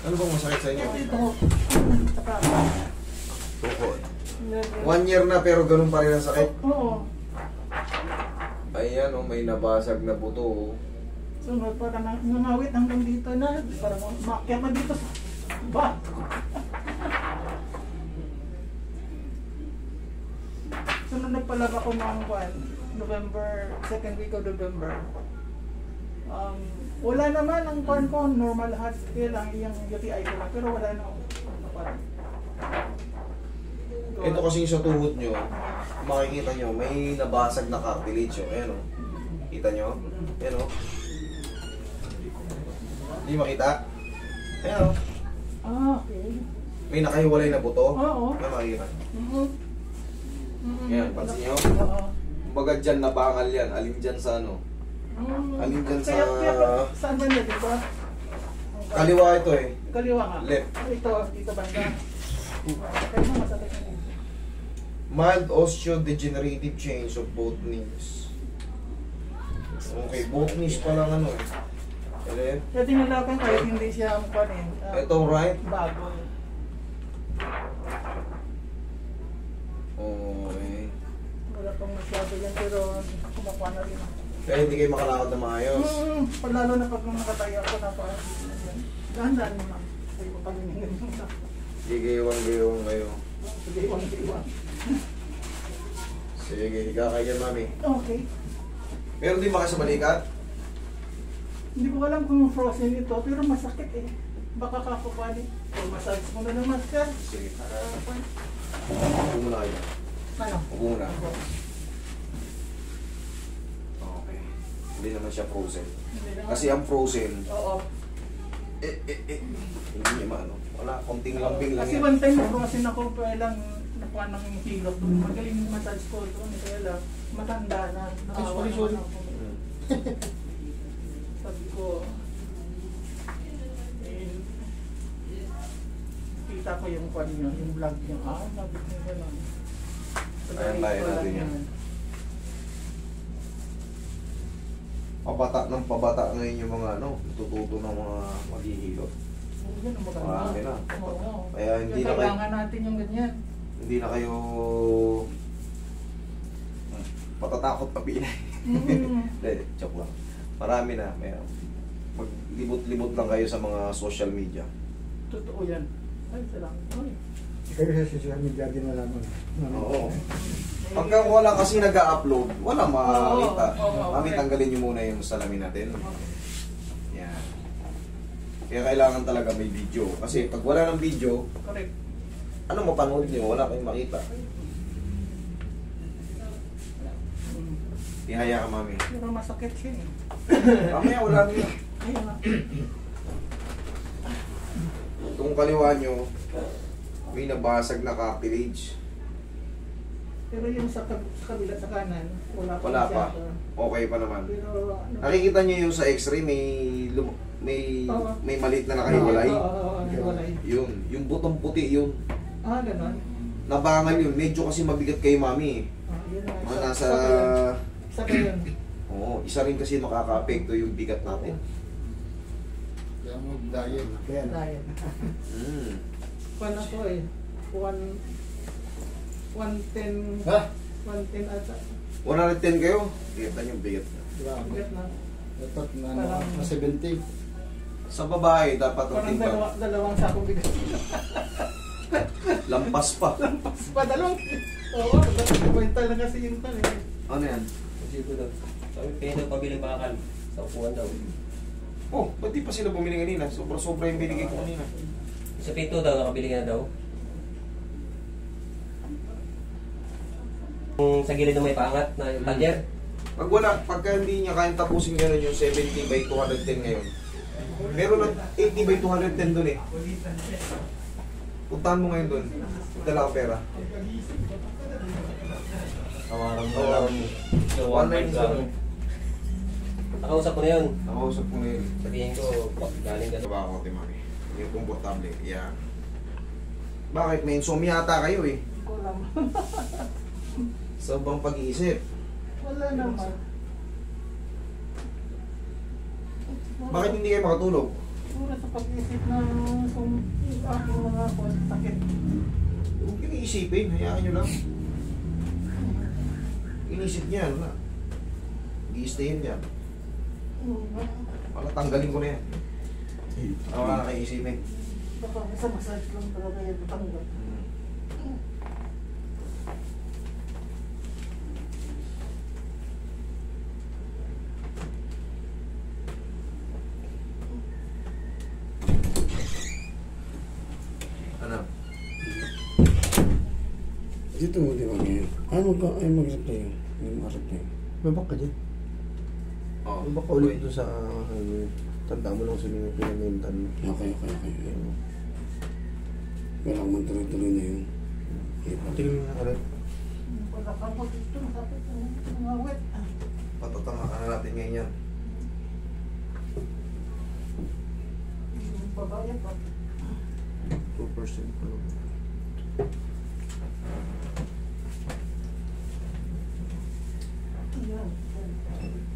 Ano bang masakit sa inyo? Ito. Tukod. 1 year na pero ganun pa rin ang sakit. Oo. Ayan, oh, may nabasag na buto. Oh. Sunod para nangawit hanggang dito na. Para makyat na dito sa ba. Sunod nagpalag ako ng November, second week of November. Wala naman ang kwan ko, normal heart scale lang, yung UTI ko lang, pero wala na ako. Ito kasi sa tuhod nyo, makikita nyo, may nabasag na cartilage. Oh. Ayan, oh. Kita nyo? Ayan, oh. Hindi makita? Ayan, oh. Okay. May nakahiwalay na buto. Oo. Ayan, makikita. Mm-hmm. Ayan, pansin nyo? Oo. Kumbaga dyan, nabangal yan. Alin dyan sa ano? Alin dyan sa... Saan ba niya, di ba? Kaliwa ito eh. Kaliwa nga. Left. Ito, dito banda. Kaya mo masakit na dito. Mild osteodegenerative change of both knees. Okay, both knees pa lang ano eh. Ayan. Kaya tinalakan kahit hindi siya kanin. Ito right. Bago. Okay. Wala pang masyado yan, pero kumakuha na rin ako. Kaya hindi kayo makalakad na maayos. Lalo na pag nakatayo ako na parang dahan-dahan mo lang. Ay, pagpalingan mo lang. Gigayawang kayo. Giwang. Sige, higa kayo mami. Okay. Meron din ba kayo sa balikat? Hindi ko alam kung frozen ito, pero masakit eh. Baka kakupali. O massage mo na naman, sir. Sige. Para pa. Upo muna kayo. Ano? Upo muna. Okay. Hindi naman siya frozen. Hindi naman. Kasi ang frozen, Oo. hindi niya maano. Wala, konting lambing lang Kasi yan. one time frozen ako, kaya lang nakuha ng hilot. Magaling yung massage ko ito. Kaya lang, matanda na. Nakawa sorry. naman ako. Sabi ko, kita ko yung kwan niya, yung vlog niya. Sabi ko gano'n. Ayan tayo natin yan. Pabata ng pabata ngayon yung mga ano, tututo ng mga maghihilot. Yun ang maganda. Marami na. Oo. Kaya hindi na kayo, Kailangan natin yung ganyan. hindi na kayo patatakot pa pinay. Hindi, joke lang. Marami na. May, maglibot-libot lang kayo sa mga social media. Totoo yan. Ay, salamat. Ay. Kayo sa social media din wala mo. Oo. Pagka wala kasi nag-upload, wala makakita. Oo, Kami correct. tanggalin nyo muna yung salamin natin. Yan. Kaya kailangan talaga may video. Kasi pag wala ng video, Correct. ano mapanood nyo? Wala kayong makita. Ihaya ka, mami. Pero masakit siya eh. Mamaya wala nyo. Ayun nga. Kung kaliwa nyo, may nabasag na cartilage. Pero yung sa kabila sa kanan, wala pa. Wala pa. masyado. Okay pa naman. Pero ano? Nakikita nyo yung sa x-ray, Oo. may maliit na nakahiwalay. Oo, hiwalay. Yun. Yung butong puti yun. Ganon. Nabangal yun. Medyo kasi mabigat kay mami. Yun nga. Mga nasa... Sa yun. Oo, isa rin kasi makaka-apekto yung bigat natin. Kaya mo diet. Kaya na. Diet. Mm. Paano to eh? 110. Ha? 110 ata. 110 kayo? Kita nyo bigat na. Grabe. Bigat na. Dapat na Parang- na 70. Sa babae, dapat ang Parang timbang. dalawang sakong bigat. Lampas pa. Pa dalawang. Oo, kwenta na kasi yung tal eh. Ano yan? Kasi ko daw. Sabi, kaya daw pabiling bakal. Sa upuan daw. Oh, ba't di pa sila bumili kanina? Sobra-sobra yung binigay ko kanina. Sa pito daw, nakabili ka na daw. Sa gilid na may paangat na yung tagyer. Pag wala, pagka hindi niya kayang tapusin gano'n yung 70 by 210 ngayon. Meron ng 80 by 210 doon eh. Puntahan mo ngayon doon. Dala ka pera. Tawaran mo Oo. lang. So, 1.5 nakausap ko na yun. Nakausap ko ngayon. Sabihin ko, galing ka daw. Baka ako, Timami. Yung komportable. Yeah. Bakit? May insomnia ata kayo eh. Hindi ko alam. Sa bang pag-iisip? Wala naman. Bakit hindi kayo makatulog? Siguro sa pag-isip na aking mga sakit. Huwag yung iisipin, hayaan nyo lang. Inisip niya, ano na. I-stayin niya. Wala, tanggalin ko na yan. Wala na kayo isipin. Baka sa massage lang talaga yung tanggal. Ano? Dito mo, di ba ngayon? Ay, mag-rep tayo. May mag-rep tayo. Babak ka dyan. Oo. Baka ulit doon sa tanda mo lang sila yung pinamentan mo. Okay. Kailangan man tuloy-tuloy na yun. Tingnan mo na ulit. Wala ka mo dito, masakit ang mga wet. Patatama ka na natin ngayon yan. Babae pa. 2% pa lang. Ayan.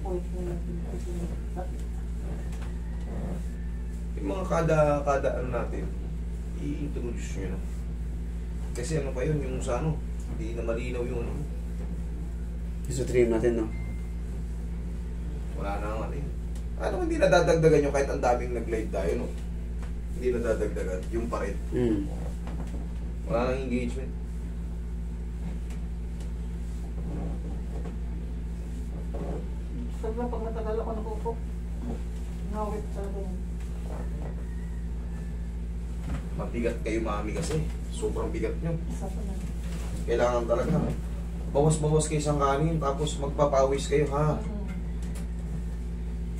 Point mo natin. Yung mga kada ano natin, i-introduce nyo na. Kasi ano pa yun, yung sa ano, hindi na malinaw yung ano. Isa trim natin, no? Wala na ang ano yun. Ano hindi nadadagdagan nyo kahit ang daming nag-live tayo, no? Hindi nadadagdagan, yung pa rin. Wala nang engagement. Sabi pag matagal ako nakupo, ngawit sa akin. Mabigat kayo mami kasi. Sobrang bigat nyo. Isa pa lang. Kailangan talaga. Bawas-bawas kayo sa kanin, tapos magpapawis kayo, ha?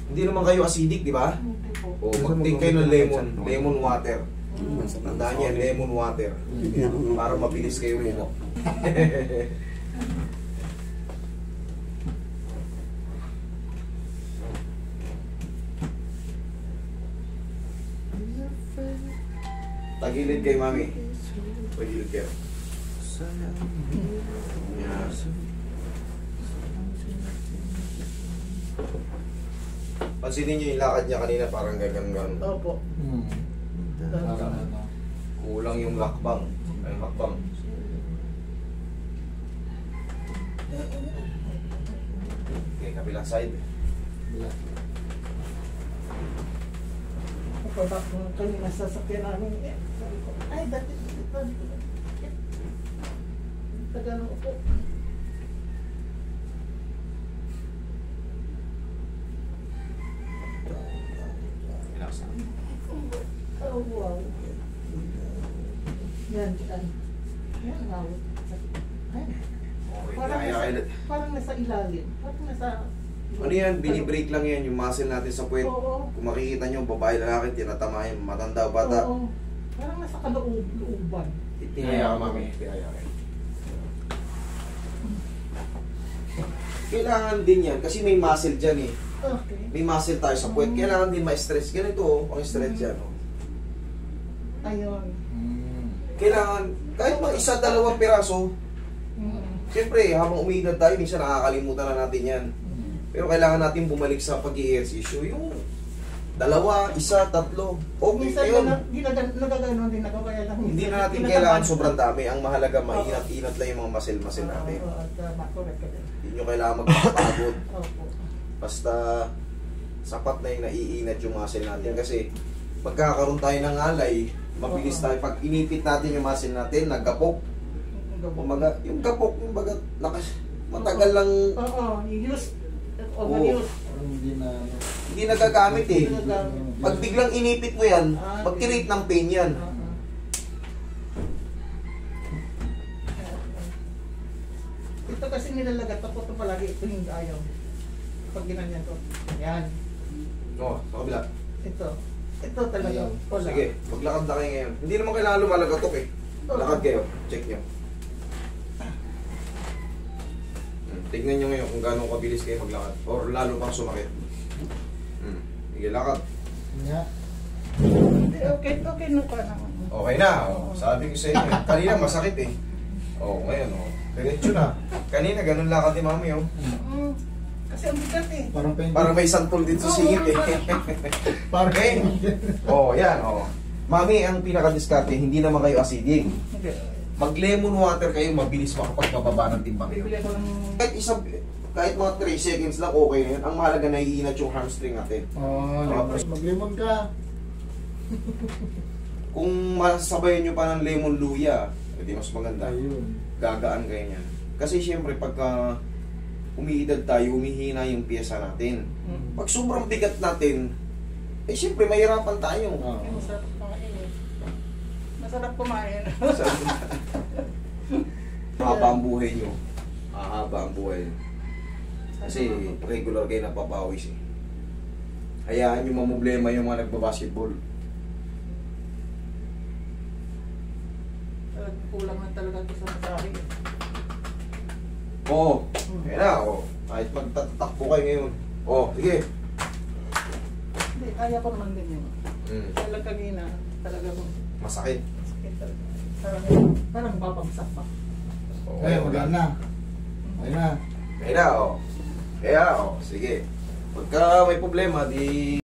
Hindi naman kayo acidic, di ba? Hindi po. O, mag-take kayo ng lemon water. Tandaan yan, lemon water. Para mabilis kayo mo. Tagilid kay mami. Tagilid kayo. Yan. Pansinin nyo yung lakad niya kanina, parang gagan-gagan. Opo. Kulang yung lakbang. Ay, lakbang. Okay, kabilang side. Kapag kami nasasakyan namin, sabi ko, ay, dati, tagal na po. Relax na. Oh, wow. Yan, yan. Yan, wow. Ay, Okay, parang kaya kayo. parang nasa ilalim. Parang nasa... Ano yan, binibreak lang yan, yung muscle natin sa puwet. Oo. Kung makikita nyo, babae, lalaki, tinatama yan, matanda o bata. Oo. Parang nasa kalooban. Itinaya ka, mami. Itinaya ka. Kailangan din yan, kasi may muscle dyan eh. Okay. May muscle tayo sa puwet. Kailangan din ma-stretch. Ganito oh, pang-stretch yan oh. Ayun. Kailangan, kahit mga isa, dalawang piraso, siyempre, habang umiidad tayo, minsan nakakalimutan na natin yan. Pero kailangan natin bumalik sa pag-i-exercise. Yung dalawa, isa, tatlo, okay Minsan yun. nagaganon din ako, kaya lang. Hindi na natin kailangan sobrang dami. Ang mahalaga, mainat-inat lang yung mga muscle natin. Oo, tama, correct ka din. Hindi nyo kailangan magpapagod. Opo. Basta sapat na yung naiinat yung muscle natin. Kasi pagkakaroon tayo ng alay, mabilis tayo. Pag inipit natin yung muscle natin, nagkapok. Umaga, yung kapok, yung bagat, matagal lang, Oo, use. Oo. Overuse. hindi nagagamit eh. Pag biglang inipit mo yan, mag-create ng pain yan. Ito kasi nilalagat ako ito palagi, ito yung ayaw. Pag ginanyan ko. Yan. Oo, sa kabila. Ito. Ito talaga. Wala. Sige, maglakad na kayo ngayon. Hindi naman kailangan lumalagatok eh. Lakad kayo, check nyo. Tignan nyo ngayon kung gano'ng kabilis kayo maglakad. Or lalo pang sumakit. Sige, lakad. Okay na pa naman. Okay na. Oh. Sabi ko sa inyo, kanina masakit eh. Oh, ngayon oh. Diretso na. Kanina ganun lakad ni mami oh. Kasi ang bigat eh. Parang may santol dito sa singit eh. Parang Okay. Oh, yan oh. Mami, ang pinaka-diskarte, hindi naman kayo acidic. Hindi. Mag lemon water kayo, mabilis makapagbababa ng timbang nyo. Bibili ko ng... Kahit mga 3 seconds lang, okay na yun. Ang mahalaga na iinat yung hamstring natin. Tapos mag-lemon ka. Kung masasabayan nyo pa ng lemon luya, edi mas maganda. Ayun. Gagaan kayo niyan. Kasi syempre, pagka umiidad tayo, humihina yung pyesa natin. Pag sobrang bigat natin, eh syempre, mahirapan tayo. Ay, masarap kumain eh. Masarap kumain. Mahaba ang buhay nyo. Mahaba ang buhay. Kasi regular kayo napapawis eh. Hayaan nyo mamblema yung mga nagbabasketball. Talagang kulang na talaga ito sa masahe. Oo. Kaya na, oo. Kahit magtatakbo kayo ngayon. Oo, sige. Hindi, kaya ko naman din yun. Mm. Talagang kanina, talaga kung Masakit. sakit talaga. Parang babagsak pa. Oo, Ay, maganda na. Ayun na. Kaya na, oo. Kaya, oo. Sige. Pagka may problema, di